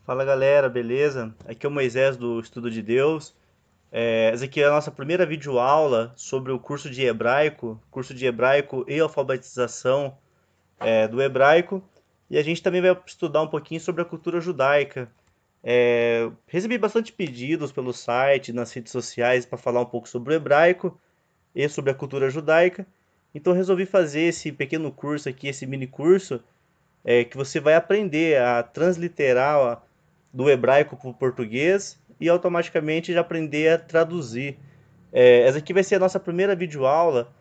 Fala galera, beleza? Aqui é o Moisés do Estudo de Deus. Essa aqui é a nossa primeira videoaula sobre o curso de hebraico e alfabetização do hebraico. E a gente também vai estudar um pouquinho sobre a cultura judaica. Recebi bastante pedidos pelo site, nas redes sociais, para falar um pouco sobre o hebraico e sobre a cultura judaica. Então resolvi fazer esse pequeno curso aqui, esse mini curso, que você vai aprender a transliterar do hebraico para o português e automaticamente já aprender a traduzir. Essa aqui vai ser a nossa primeira videoaula.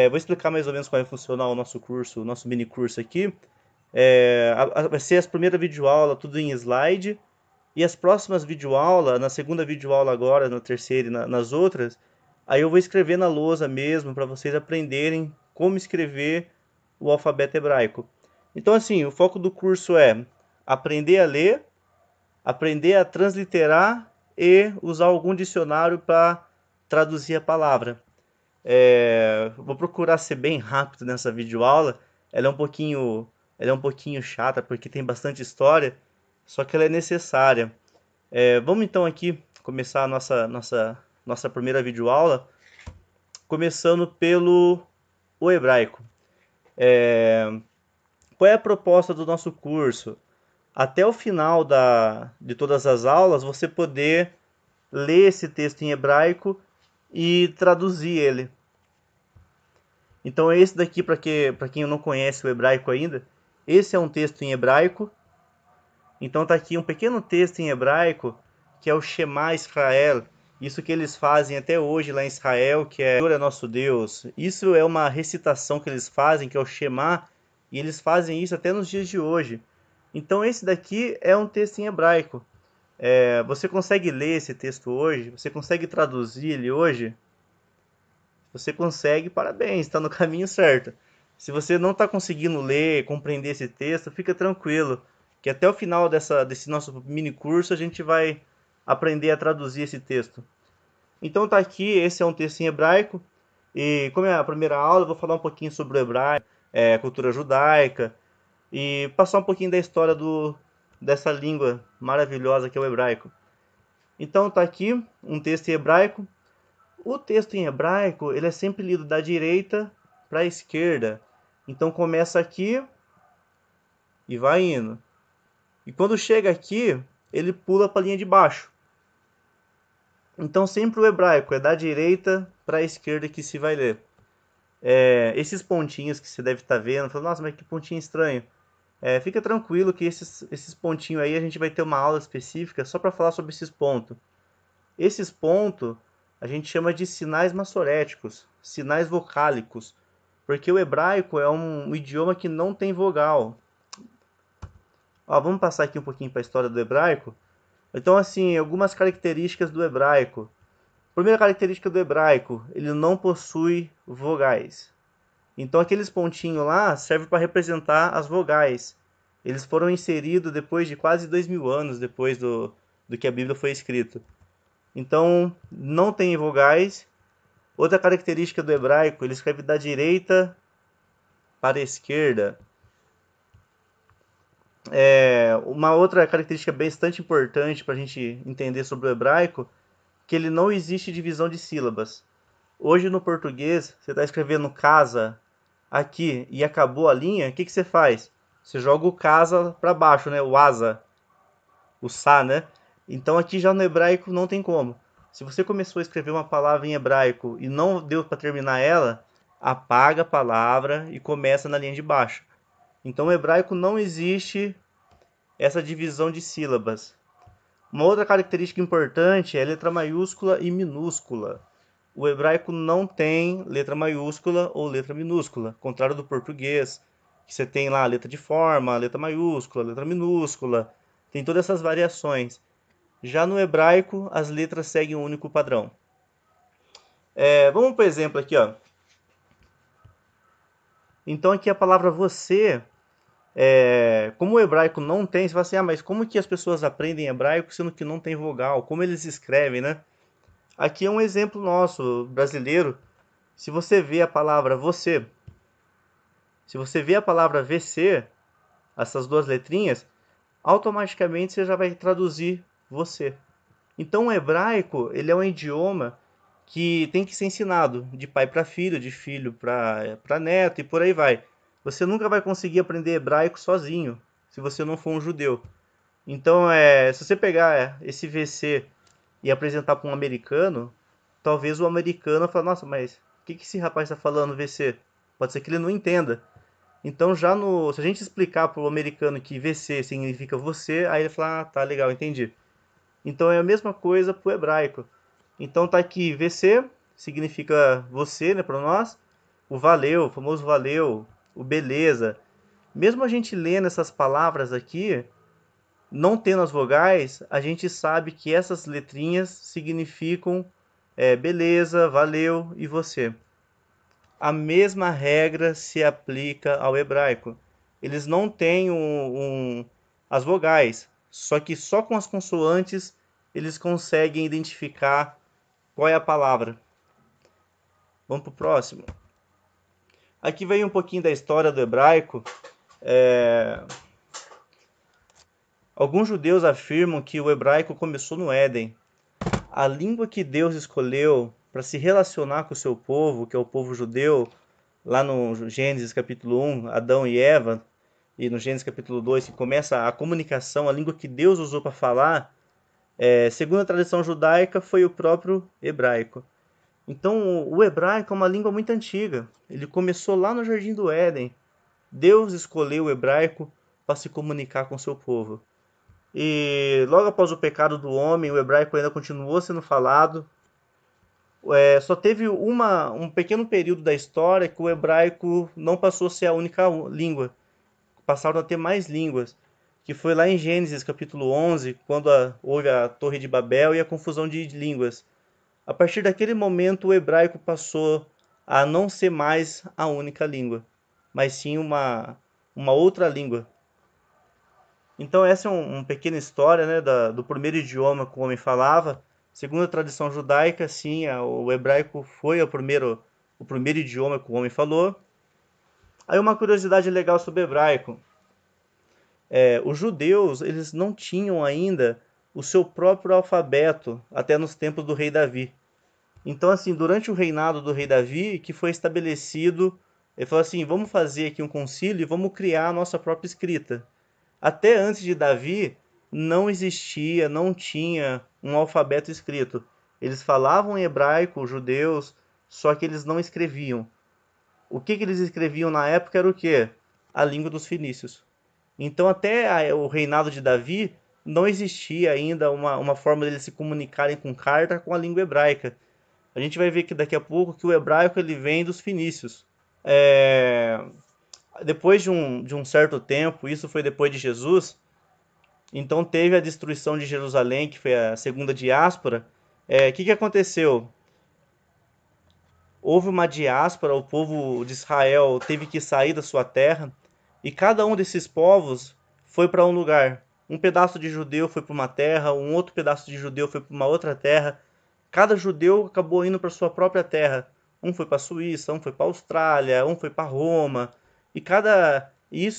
Vou explicar mais ou menos como vai funcionar o nosso curso, o nosso mini curso aqui. Vai ser a primeira videoaula tudo em slide e as próximas videoaulas, na segunda videoaula agora, na terceira e nas outras, aí eu vou escrever na lousa mesmo para vocês aprenderem como escrever o alfabeto hebraico. Então, assim, o foco do curso é aprender a ler, aprender a transliterar e usar algum dicionário para traduzir a palavra. Vou procurar ser bem rápido nessa videoaula. Ela é um pouquinho, ela é um pouquinho chata porque tem bastante história, só que ela é necessária. Vamos então aqui começar a nossa primeira videoaula, começando pelo o hebraico. Qual é a proposta do nosso curso? Até o final de todas as aulas, você poder ler esse texto em hebraico e traduzir ele. Então, esse daqui, para quem não conhece o hebraico ainda, esse é um texto em hebraico. Então, está aqui um pequeno texto em hebraico, que é o Shema Israel. Isso que eles fazem até hoje lá em Israel, que é Senhor é nosso Deus. Isso é uma recitação que eles fazem, que é o Shema, e eles fazem isso até nos dias de hoje. Então, esse daqui é um texto em hebraico. Você consegue ler esse texto hoje? Você consegue traduzir ele hoje? Você consegue, parabéns, está no caminho certo. Se você não está conseguindo ler, compreender esse texto, fica tranquilo, que até o final desse nosso mini curso a gente vai aprender a traduzir esse texto. Então tá aqui, esse é um texto em hebraico, e como é a primeira aula, eu vou falar um pouquinho sobre o hebraico, cultura judaica, e passar um pouquinho da história dessa língua maravilhosa que é o hebraico. Então tá aqui um texto em hebraico. O texto em hebraico, ele é sempre lido da direita para a esquerda. Então começa aqui e vai indo. E quando chega aqui, ele pula para a linha de baixo. Então sempre o hebraico é da direita para a esquerda que se vai ler. Esses pontinhos que você deve estar vendo, falando, nossa, mas que pontinho estranho. Fica tranquilo que esses pontinhos aí a gente vai ter uma aula específica só para falar sobre esses pontos. Esses pontos a gente chama de sinais massoréticos, sinais vocálicos, porque o hebraico é um idioma que não tem vogal. Ó, vamos passar aqui um pouquinho para a história do hebraico. Então, assim, algumas características do hebraico. Primeira característica do hebraico, ele não possui vogais. Então, aqueles pontinhos lá servem para representar as vogais. Eles foram inseridos depois de quase 2000 anos depois do que a Bíblia foi escrita. Então, não tem vogais. Outra característica do hebraico, ele escreve da direita para a esquerda. Uma outra característica bastante importante para a gente entender sobre o hebraico, que ele não existe divisão de sílabas. Hoje no português, você está escrevendo casa aqui e acabou a linha, o que você faz? Você joga o casa para baixo, né? O asa, o sa, né? Então aqui já no hebraico não tem como. Se você começou a escrever uma palavra em hebraico e não deu para terminar ela, apaga a palavra e começa na linha de baixo. Então no hebraico não existe essa divisão de sílabas. Uma outra característica importante é letra maiúscula e minúscula. O hebraico não tem letra maiúscula ou letra minúscula, contrário do português, que você tem lá a letra de forma, a letra maiúscula, a letra minúscula, tem todas essas variações. Já no hebraico, as letras seguem um único padrão. Vamos para o exemplo aqui, ó. Então aqui a palavra você, como o hebraico não tem, você fala assim, ah, mas como que as pessoas aprendem hebraico sendo que não tem vogal? Como eles escrevem, né? Aqui é um exemplo nosso, brasileiro. Se você vê a palavra você, se você vê a palavra VC, essas duas letrinhas, automaticamente você já vai traduzir você. Então o hebraico, ele é um idioma que tem que ser ensinado de pai para filho, de filho para neto e por aí vai. Você nunca vai conseguir aprender hebraico sozinho, se você não for um judeu. Então, se você pegar esse VC e apresentar para um americano, talvez o americano fale, nossa, mas o que esse rapaz está falando, VC? Pode ser que ele não entenda. Então, se a gente explicar para o americano que VC significa você, aí ele fala, ah, tá legal, entendi. Então é a mesma coisa para o hebraico. Então tá aqui, VC significa você, né, para nós. O valeu, o famoso valeu, o beleza. Mesmo a gente lendo essas palavras aqui, não tendo as vogais, a gente sabe que essas letrinhas significam beleza, valeu e você. A mesma regra se aplica ao hebraico. Eles não têm as vogais, só que só com as consoantes eles conseguem identificar qual é a palavra. Vamos para o próximo. Aqui vem um pouquinho da história do hebraico. Alguns judeus afirmam que o hebraico começou no Éden. A língua que Deus escolheu para se relacionar com o seu povo, que é o povo judeu, lá no Gênesis capítulo 1, Adão e Eva, e no Gênesis capítulo 2, que começa a comunicação, a língua que Deus usou para falar, segundo a tradição judaica, foi o próprio hebraico. Então, o hebraico é uma língua muito antiga. Ele começou lá no Jardim do Éden. Deus escolheu o hebraico para se comunicar com seu povo. E logo após o pecado do homem, o hebraico ainda continuou sendo falado. Só teve um pequeno período da história que o hebraico não passou a ser a única língua. Passaram a ter mais línguas, que foi lá em Gênesis capítulo 11, quando houve a Torre de Babel e a confusão de línguas. A partir daquele momento, o hebraico passou a não ser mais a única língua, mas sim uma outra língua. Então essa é uma pequena história, né, do primeiro idioma que o homem falava. Segundo a tradição judaica, sim, o hebraico foi o primeiro idioma que o homem falou. Aí uma curiosidade legal sobre o hebraico. Os judeus, eles não tinham ainda o seu próprio alfabeto, até nos tempos do rei Davi. Então, assim, durante o reinado do rei Davi, que foi estabelecido, ele falou assim, vamos fazer aqui um concílio e vamos criar a nossa própria escrita. Até antes de Davi, não existia, não tinha um alfabeto escrito. Eles falavam em hebraico, os judeus, só que eles não escreviam. O que eles escreviam na época era o quê? A língua dos fenícios. Então, até o reinado de Davi, não existia ainda uma forma deles se comunicarem com carta com a língua hebraica. A gente vai ver que daqui a pouco que o hebraico ele vem dos fenícios. É... Depois de um certo tempo, isso foi depois de Jesus, então teve a destruição de Jerusalém, que foi a segunda diáspora. Que aconteceu? Houve uma diáspora, o povo de Israel teve que sair da sua terra, e cada um desses povos foi para um lugar. Um pedaço de judeu foi para uma terra, um outro pedaço de judeu foi para uma outra terra. Cada judeu acabou indo para sua própria terra. Um foi para a Suíça, um foi para a Austrália, um foi para Roma. E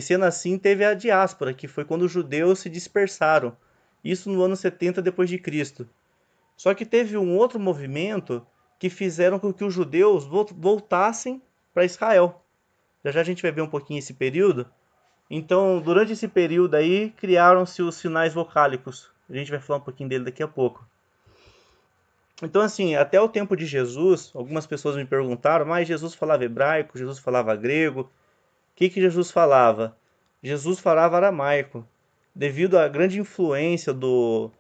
sendo assim teve a diáspora, que foi quando os judeus se dispersaram. Isso no ano 70 depois de Cristo. Só que teve um outro movimento que fizeram com que os judeus voltassem para Israel. Já já a gente vai ver um pouquinho esse período. Então, durante esse período aí, criaram-se os sinais vocálicos. A gente vai falar um pouquinho dele daqui a pouco. Então, assim, até o tempo de Jesus, algumas pessoas me perguntaram, mas Jesus falava hebraico, Jesus falava grego. O que Jesus falava? Jesus falava aramaico. Devido à grande influência do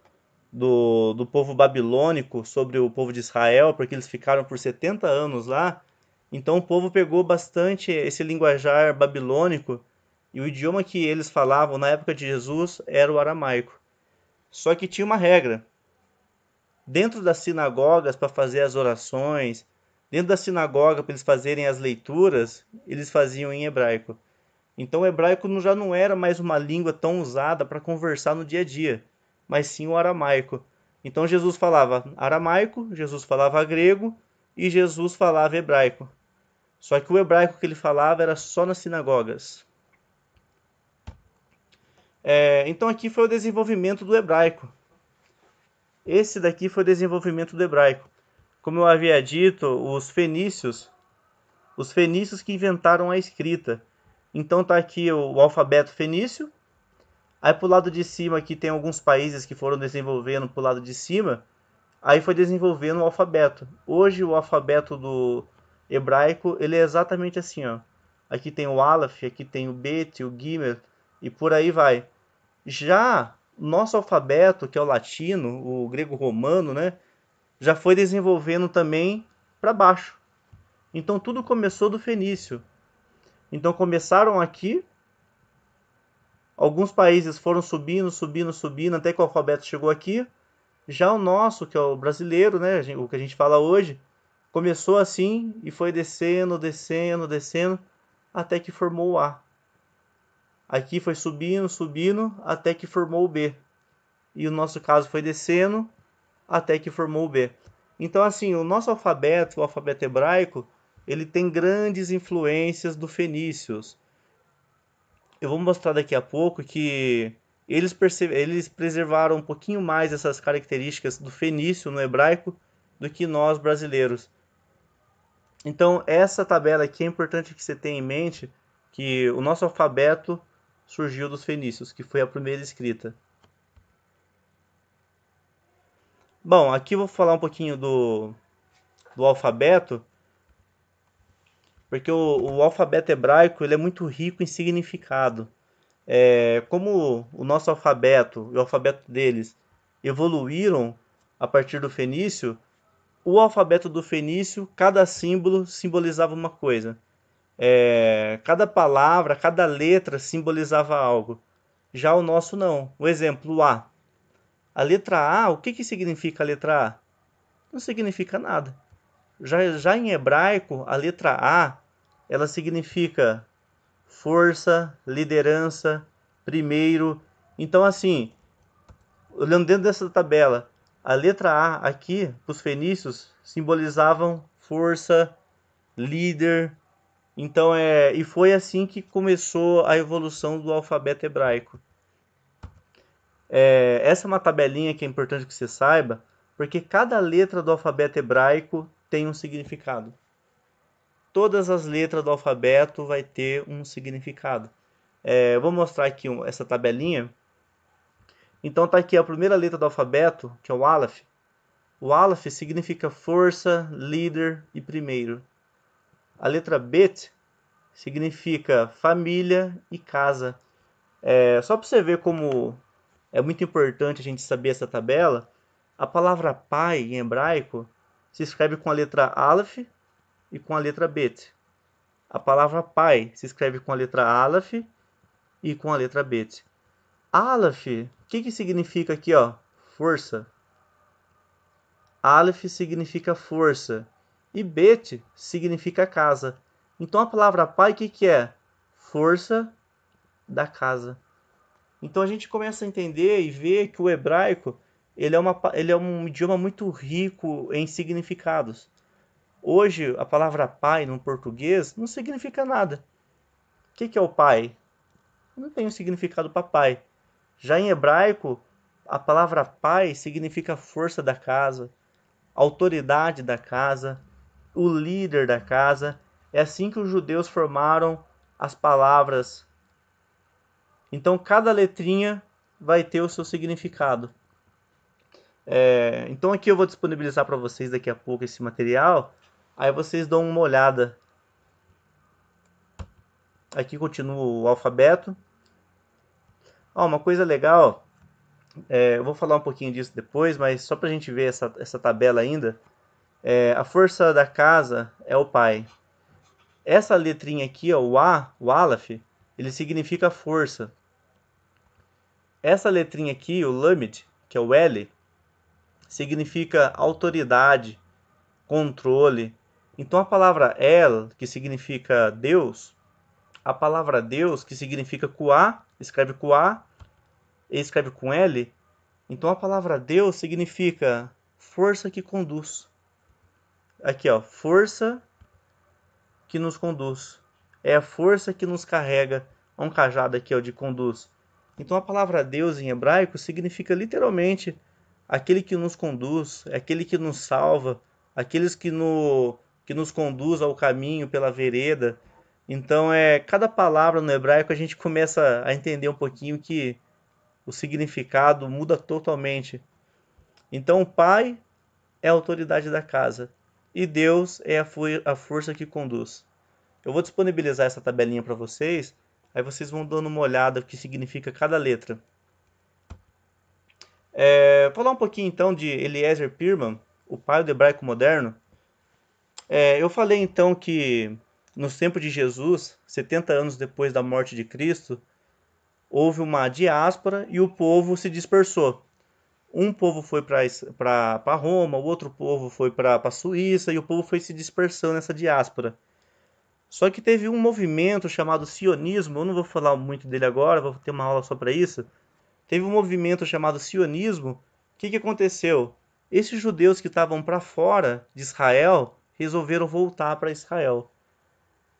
povo babilônico sobre o povo de Israel, porque eles ficaram por 70 anos lá, então o povo pegou bastante esse linguajar babilônico, e o idioma que eles falavam na época de Jesus era o aramaico. Só que tinha uma regra. Dentro das sinagogas, para fazer as orações, dentro da sinagoga, para eles fazerem as leituras, eles faziam em hebraico. Então o hebraico já não era mais uma língua tão usada para conversar no dia a dia, mas sim o aramaico. Então Jesus falava aramaico, Jesus falava grego e Jesus falava hebraico. Só que o hebraico que ele falava era só nas sinagogas. Então aqui foi o desenvolvimento do hebraico. Esse daqui foi o desenvolvimento do hebraico. Como eu havia dito, os fenícios que inventaram a escrita. Então tá aqui o alfabeto fenício. Aí pro lado de cima aqui tem alguns países que foram desenvolvendo pro lado de cima. Aí foi desenvolvendo o alfabeto. Hoje o alfabeto do hebraico, ele é exatamente assim, ó. Aqui tem o Aleph, aqui tem o Bet, o Gimel e por aí vai. Já nosso alfabeto, que é o latino, o grego romano, né, já foi desenvolvendo também para baixo. Então tudo começou do fenício. Então começaram aqui, alguns países foram subindo, subindo, subindo, até que o alfabeto chegou aqui. Já o nosso, que é o brasileiro, né, o que a gente fala hoje, começou assim e foi descendo, descendo, descendo, até que formou o A. Aqui foi subindo, subindo, até que formou o B. E o nosso caso foi descendo, até que formou o B. Então, assim, o nosso alfabeto, o alfabeto hebraico, ele tem grandes influências do fenícios. Eu vou mostrar daqui a pouco que eles preservaram um pouquinho mais essas características do fenício no hebraico do que nós brasileiros. Então, essa tabela aqui é importante que você tenha em mente que o nosso alfabeto surgiu dos fenícios, que foi a primeira escrita. Bom, aqui eu vou falar um pouquinho do alfabeto, porque o alfabeto hebraico ele é muito rico em significado. Como o nosso alfabeto e o alfabeto deles evoluíram a partir do fenício, o alfabeto do fenício, cada símbolo simbolizava uma coisa. Cada palavra, cada letra simbolizava algo. Já o nosso não. O exemplo, o A. A letra A, o que significa a letra A? Não significa nada. Já em hebraico, a letra A, ela significa força, liderança, primeiro. Então, assim, olhando dentro dessa tabela, a letra A aqui, para os fenícios, simbolizavam força, líder. Então, e foi assim que começou a evolução do alfabeto hebraico. Essa é uma tabelinha que é importante que você saiba, porque cada letra do alfabeto hebraico tem um significado. Todas as letras do alfabeto vai ter um significado. Vou mostrar aqui essa tabelinha. Então tá aqui a primeira letra do alfabeto, que é o Aleph. O Aleph significa força, líder e primeiro. A letra Bet significa família e casa. Só para você ver como é muito importante a gente saber essa tabela, a palavra pai em hebraico se escreve com a letra Aleph e com a letra Bet. A palavra pai se escreve com a letra Aleph e com a letra Bet. Aleph, o que significa aqui, ó? Força. Aleph significa força e Bet significa casa. Então a palavra pai, o que é? Força da casa. Então a gente começa a entender e ver que o hebraico ele é um idioma muito rico em significados. Hoje a palavra pai no português não significa nada. O que é o pai? Não tem um significado para pai. Já em hebraico, a palavra pai significa força da casa, autoridade da casa, o líder da casa. É assim que os judeus formaram as palavras. Então cada letrinha vai ter o seu significado. Então aqui eu vou disponibilizar para vocês daqui a pouco esse material. Aí vocês dão uma olhada. Aqui continua o alfabeto. Uma coisa legal, eu vou falar um pouquinho disso depois, mas só para a gente ver essa tabela ainda. A força da casa é o pai. Essa letrinha aqui, ó, o A, o Aleph, ele significa força. Essa letrinha aqui, o Lamed, que é o L, significa autoridade, controle. Então a palavra El, que significa Deus, a palavra Deus, que significa Kuá, escreve Kuá, e escreve com L. Então a palavra Deus significa força que conduz. Aqui, ó, força que nos conduz. É a força que nos carrega. Um cajado aqui, ó, de conduz. Então a palavra Deus em hebraico significa literalmente aquele que nos conduz, aquele que nos salva, aqueles que nos conduz ao caminho pela vereda. Então cada palavra no hebraico a gente começa a entender um pouquinho que o significado muda totalmente. Então o pai é a autoridade da casa e Deus é a força que conduz. Eu vou disponibilizar essa tabelinha para vocês, aí vocês vão dando uma olhada no que significa cada letra. Falar um pouquinho então de Eliezer Pirman, o pai do hebraico moderno. Eu falei então que nos tempos de Jesus, 70 anos depois da morte de Cristo, houve uma diáspora e o povo se dispersou. Um povo foi para Roma, o outro povo foi para a Suíça e o povo foi se dispersando nessa diáspora. Só que teve um movimento chamado sionismo, eu não vou falar muito dele agora, vou ter uma aula só para isso. Teve um movimento chamado sionismo. O que aconteceu? Esses judeus que estavam para fora de Israel resolveram voltar para Israel.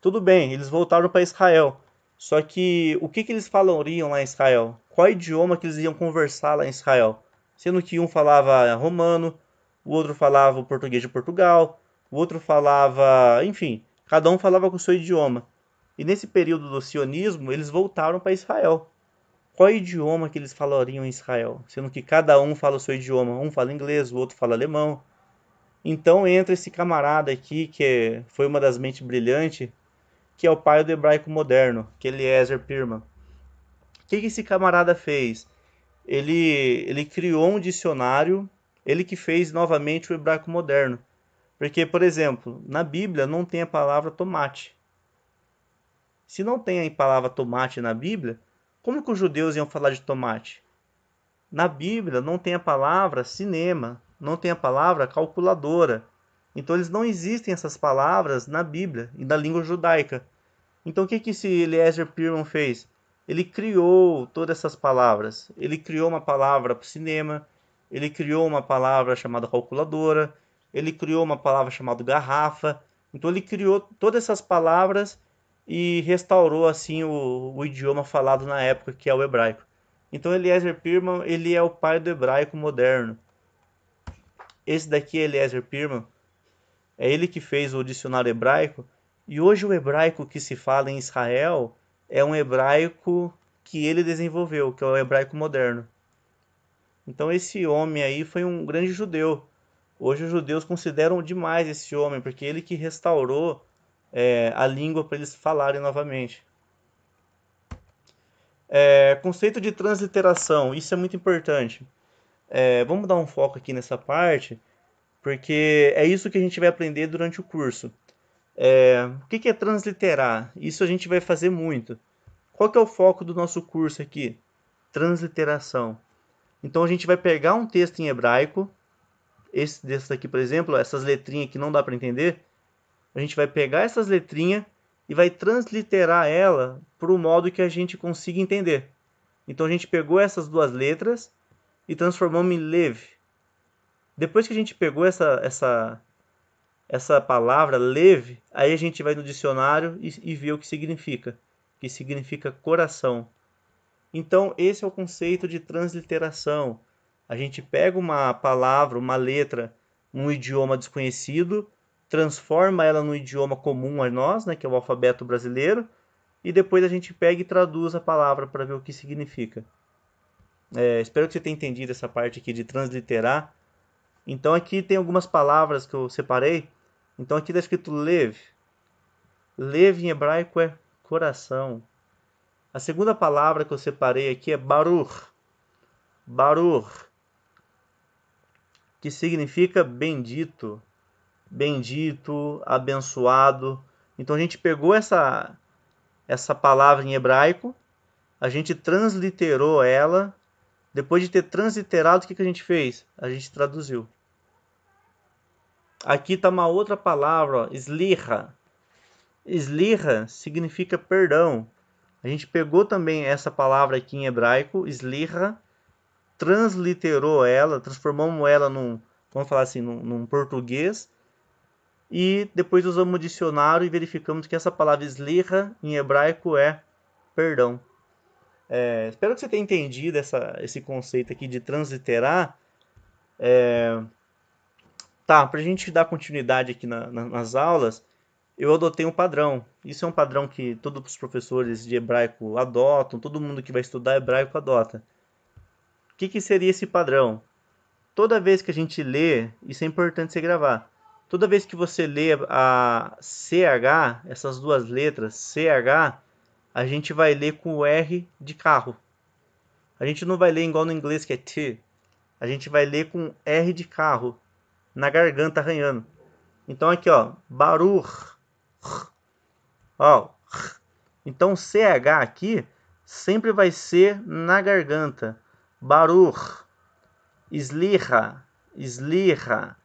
Tudo bem, eles voltaram para Israel. Só que o que eles falariam lá em Israel? Qual idioma que eles iam conversar lá em Israel? Sendo que um falava romano, o outro falava o português de Portugal, o outro falava, enfim, cada um falava com o seu idioma. E nesse período do sionismo, eles voltaram para Israel. Qual idioma que eles falariam em Israel? Sendo que cada um fala o seu idioma. Um fala inglês, o outro fala alemão. Então entra esse camarada aqui, foi uma das mentes brilhantes, que é o pai do hebraico moderno, que é Eliezer Pirman. O que esse camarada fez? Ele criou um dicionário, ele que fez novamente o hebraico moderno. Porque, por exemplo, na Bíblia não tem a palavra tomate. Se não tem a palavra tomate na Bíblia, como que os judeus iam falar de tomate? Na Bíblia não tem a palavra cinema, não tem a palavra calculadora. Então eles não existem essas palavras na Bíblia e na língua judaica. Então o que esse Eliezer Pirman fez? Ele criou todas essas palavras. Ele criou uma palavra para o cinema, ele criou uma palavra chamada calculadora, ele criou uma palavra chamada garrafa. Então ele criou todas essas palavras e restaurou assim o idioma falado na época, que é o hebraico. Então Eliezer Pirman, ele é o pai do hebraico moderno. Esse daqui é Eliezer Pirman, é ele que fez o dicionário hebraico, e hoje o hebraico que se fala em Israel é um hebraico que ele desenvolveu, que é o hebraico moderno. Então esse homem aí foi um grande judeu. Hoje os judeus consideram demais esse homem, porque ele que restaurou a língua para eles falarem novamente. Conceito de transliteração, isso é muito importante. Vamos dar um foco aqui nessa parte, porque é isso que a gente vai aprender durante o curso. O que é transliterar? Isso a gente vai fazer muito. Qual que é o foco do nosso curso aqui? Transliteração. Então a gente vai pegar um texto em hebraico, esse desse aqui, por exemplo, essas letrinhas que não dá para entender, a gente vai pegar essas letrinhas e vai transliterar ela para o modo que a gente consiga entender. Então a gente pegou essas duas letras e transformamos em lev. Depois que a gente pegou essa palavra lev, aí a gente vai no dicionário e vê o que significa coração. Então esse é o conceito de transliteração. A gente pega uma palavra, uma letra, um idioma desconhecido, transforma ela no idioma comum a nós, né, que é o alfabeto brasileiro, e depois a gente pega e traduz a palavra para ver o que significa. Espero que você tenha entendido essa parte aqui de transliterar. Então aqui tem algumas palavras que eu separei. Então aqui está escrito lev. Lev em hebraico é coração. A segunda palavra que eu separei aqui é baruch. Baruch, que significa bendito. Bendito, abençoado. Então a gente pegou essa palavra em hebraico, a gente transliterou ela. Depois de ter transliterado, o que a gente fez? A gente traduziu. Aqui está uma outra palavra, ó, sliha. Sliha significa perdão. A gente pegou também essa palavra aqui em hebraico, sliha, transliterou ela, transformamos ela vamos falar assim, num português, e depois usamos o dicionário e verificamos que essa palavra sliha em hebraico é perdão. Espero que você tenha entendido esse conceito aqui de transliterar. Tá, para a gente dar continuidade aqui nas aulas, eu adotei um padrão. Isso é um padrão que todos os professores de hebraico adotam, todo mundo que vai estudar hebraico adota. O que seria esse padrão? Toda vez que a gente lê, isso é importante você gravar. Toda vez que você lê a CH, essas duas letras, CH, a gente vai ler com o R de carro. A gente não vai ler igual no inglês que é T. A gente vai ler com R de carro, na garganta arranhando. Então aqui, ó, Baruch. Ó, então CH aqui sempre vai ser na garganta. Baruch. Esliha. Esliha.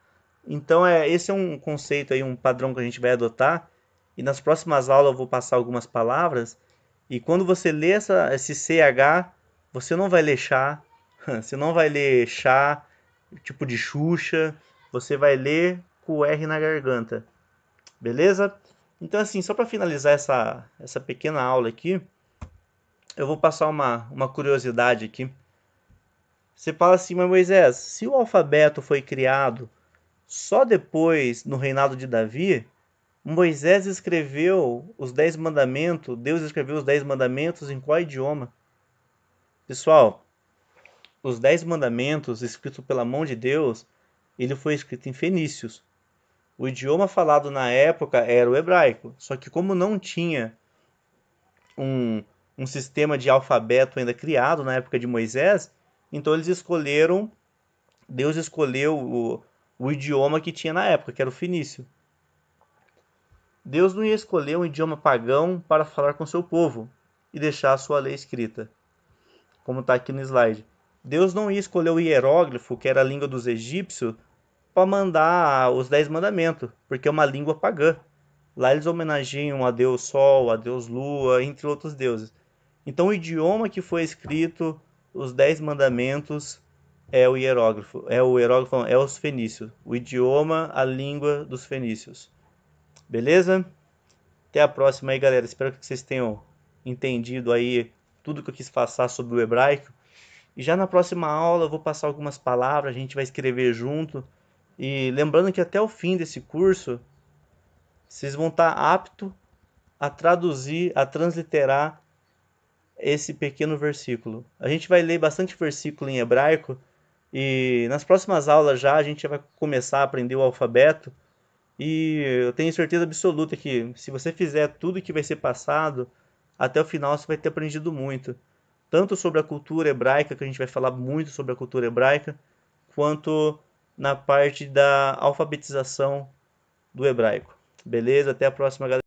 Então esse é um conceito aí, um padrão que a gente vai adotar. E nas próximas aulas eu vou passar algumas palavras. E quando você lê esse CH, você não vai ler chá, você não vai ler chá, tipo de Xuxa, você vai ler com o R na garganta, beleza? Então assim, só para finalizar essa pequena aula aqui, eu vou passar uma curiosidade aqui. Você fala assim, mas Moisés, se o alfabeto foi criado só depois, no reinado de Davi, Moisés escreveu os 10 mandamentos, Deus escreveu os 10 mandamentos em qual idioma? Pessoal, os 10 mandamentos escritos pela mão de Deus, ele foi escrito em fenícios. O idioma falado na época era o hebraico, só que como não tinha um sistema de alfabeto ainda criado na época de Moisés, então Deus escolheu o idioma que tinha na época, que era o fenício. Deus não ia escolher um idioma pagão para falar com seu povo e deixar a sua lei escrita, como está aqui no slide. Deus não ia escolher o hieróglifo, que era a língua dos egípcios, para mandar os 10 mandamentos, porque é uma língua pagã. Lá eles homenageiam a Deus Sol, a Deus Lua, entre outros deuses. Então o idioma que foi escrito os 10 mandamentos é o hieróglifo, é os fenícios. O idioma, a língua dos fenícios. Beleza? Até a próxima aí, galera. Espero que vocês tenham entendido aí tudo que eu quis passar sobre o hebraico. E já na próxima aula eu vou passar algumas palavras, a gente vai escrever junto. E lembrando que até o fim desse curso, vocês vão estar aptos a traduzir, a transliterar esse pequeno versículo. A gente vai ler bastante versículo em hebraico e nas próximas aulas já a gente vai começar a aprender o alfabeto. E eu tenho certeza absoluta que se você fizer tudo que vai ser passado, até o final você vai ter aprendido muito. Tanto sobre a cultura hebraica, que a gente vai falar muito sobre a cultura hebraica, quanto na parte da alfabetização do hebraico. Beleza? Até a próxima, galera.